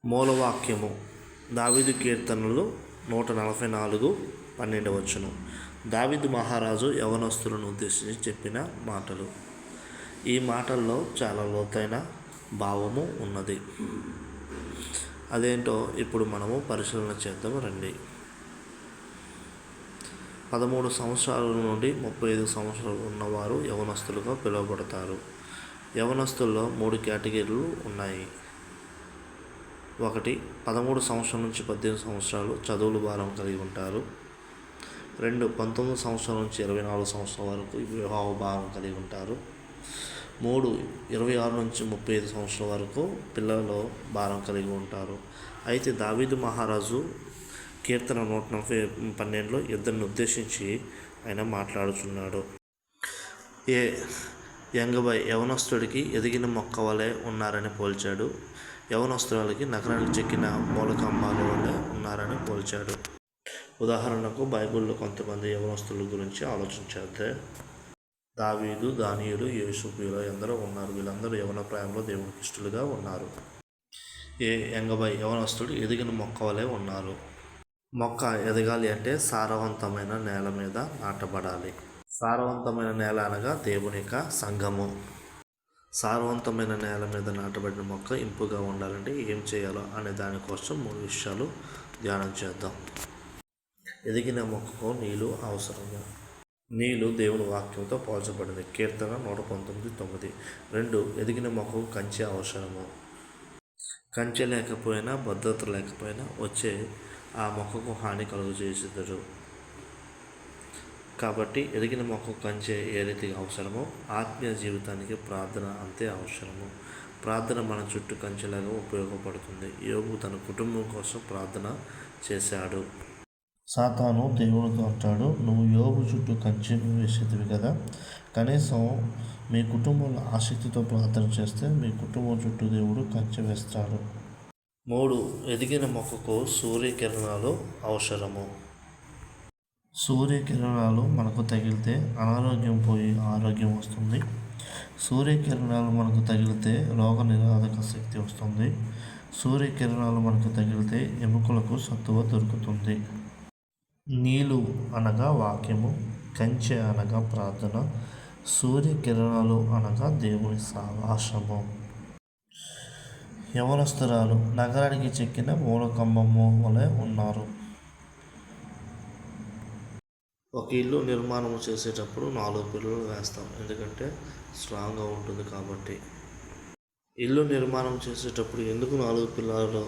మూలవాక్యము దావీదు కీర్తనలు 144 12 దావీదు మహారాజు యవనస్తులను ఉద్దేశించి చెప్పిన మాటలు. ఈ మాటల్లో చాలా లోతైన భావము ఉన్నది. అదేంటో ఇప్పుడు మనము పరిశీలన చేద్దాం రండి. 13 సంవత్సరాల నుండి 35 సంవత్సరాలు ఉన్నవారు యవనస్తులుగా పిలువబడతారు. యవనస్తుల్లో 3 కేటగిరీలు ఉన్నాయి. 1. 13 సంవత్సరాల నుంచి 18 సంవత్సరాలు చదువులు భారం కలిగి ఉంటారు. 2. 19 సంవత్సరాల నుంచి 24 సంవత్సరాల వరకు వివాహ భారం కలిగి ఉంటారు. 3. 26 నుంచి 35 సంవత్సరాల వరకు పిల్లలలో భారం కలిగి ఉంటారు. అయితే దావీదు మహారాజు కీర్తన 112లో ఇద్దరిని ఉద్దేశించి ఆయన మాట్లాడుచున్నాడు. యంగబాయ్ యవనస్తుడికి ఎదిగిన మొక్క వలె ఉన్నారని పోల్చాడు. యవనస్తురాలకి నగరానికి చెక్కిన మూలకంబాల వలె ఉన్నారని పోల్చాడు. ఉదాహరణకు బైబిల్లో కొంతమంది యవనస్తుల గురించి ఆలోచించేస్తే దావీదు, దానియేలు, యోసేపు ఎందరో ఉన్నారు. వీళ్ళందరూ యవన ప్రాయంలో దేవునికి ఇష్టలుగా ఉన్నారు. యంగబాయ్ యవనస్తుడు ఎదిగిన మొక్క వలె ఉన్నారు. మొక్క ఎదగాలి అంటే సారవంతమైన నేల మీద నాటబడాలి. సారవంతమైన నేల అనగా దేవుని యొక్క సంఘము. సారవంతమైన నేల మీద నాటబడిన మొక్క ఇంపుగా ఉండాలంటే ఏం చేయాలో అనే దానికోసం 3 విషయాలు ధ్యానం చేద్దాం. ఎదిగిన మొక్కకు నీళ్ళు అవసరము. నీళ్ళు దేవుని వాక్యంతో పోల్చబడింది. కీర్తన 119:9. 2. ఎదిగిన మొక్కకు కంచె అవసరము. కంచె లేకపోయినా భద్రత లేకపోయినా వచ్చే ఆ మొక్కకు హాని కలుగజేసేదరు. కాబట్టి ఎదిగిన మొక్కకు కంచె ఏ రీతిగా అవసరమో ఆత్మీయ జీవితానికి ప్రార్థన అంతే అవసరము. ప్రార్థన మన చుట్టూ కంచెలాగా ఉపయోగపడుతుంది. యోబు తన కుటుంబం కోసం ప్రార్థన చేశాడు. సాతాను దేవునితో అంటాడు, నువ్వు యోబు చుట్టూ కంచె వేసేదివి కదా, కనీసం మీ కుటుంబంలో ఆసక్తితో ప్రార్థన చేస్తే మీ కుటుంబం చుట్టూ దేవుడు కంచె వేస్తాడు. 3. ఎదిగిన మొక్కకు సూర్యకిరణాలు అవసరము. సూర్యకిరణాలు మనకు తగిలితే అనారోగ్యం పోయి ఆరోగ్యం వస్తుంది. సూర్యకిరణాలు మనకు తగిలితే రోగ నిరోధక శక్తి వస్తుంది. సూర్యకిరణాలు మనకు తగిలితే ఎముకలకు సత్తువ దొరుకుతుంది. నీళ్ళు అనగా వాక్యము, కంచె అనగా ప్రార్థన, సూర్యకిరణాలు అనగా దేవుని సావాసము. యవనస్తురాలు నగరానికి చెక్కిన మూలకంబము వలె ఉన్నారు. ఒక ఇల్లు నిర్మాణం చేసేటప్పుడు 4 పిల్లలు వేస్తాం, ఎందుకంటే స్ట్రాంగ్గా ఉంటుంది కాబట్టి. ఇల్లు నిర్మాణం చేసేటప్పుడు ఎందుకు 4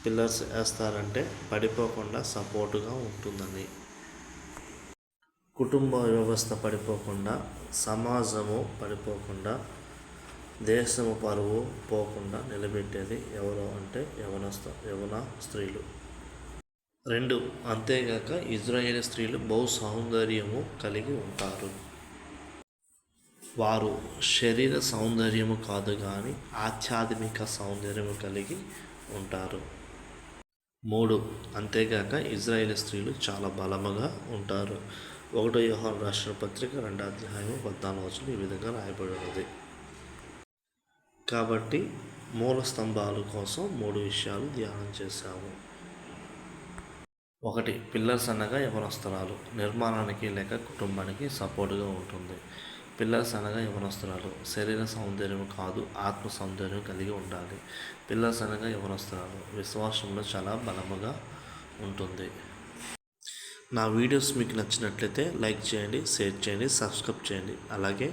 పిల్లర్స్ వేస్తారంటే పడిపోకుండా సపోర్టుగా ఉంటుందని. కుటుంబ వ్యవస్థ పడిపోకుండా, సమాజము పడిపోకుండా, దేశము పరువు పోకుండా నిలబెట్టేది ఎవరో అంటే యవన స్త్రీలు. 2. అంతేగాక ఇజ్రాయేలీ స్త్రీలు బహు సౌందర్యము కలిగి ఉంటారు. వారు శరీర సౌందర్యము కాదు కానీ ఆధ్యాత్మిక సౌందర్యము కలిగి ఉంటారు. 3. అంతేగాక ఇజ్రాయేలీ స్త్రీలు చాలా బలముగా ఉంటారు. 1 యోహాను రాసిన పత్రిక 2వ అధ్యాయం 14 ఈ విధంగా రాయబడి ఉన్నది. కాబట్టి మూల స్తంభాల కోసం 3 విషయాలు ధ్యానం చేశాము. 1. పిల్లర్స్ అనగా యవనస్తురాలు నిర్మాణానికి లేక కుటుంబానికి సపోర్టుగా ఉంటుంది. పిల్లర్స్ అనగా యవనస్తురాలు శరీర సౌందర్యం కాదు ఆత్మ సౌందర్యం కలిగి ఉండాలి. పిల్లర్స్ అనగా యవనస్తురాలు విశ్వాసంలో చాలా బలముగా ఉంటుంది. నా వీడియోస్ మీకు నచ్చినట్లయితే లైక్ చేయండి, షేర్ చేయండి, సబ్స్క్రైబ్ చేయండి. అలాగే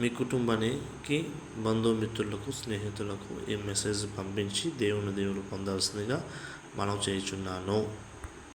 మీ కుటుంబానికి, బంధుమిత్రులకు, స్నేహితులకు ఈ మెసేజ్ పంపించి దేవుని పొందాల్సిందిగా మనం చేయుచున్నాను.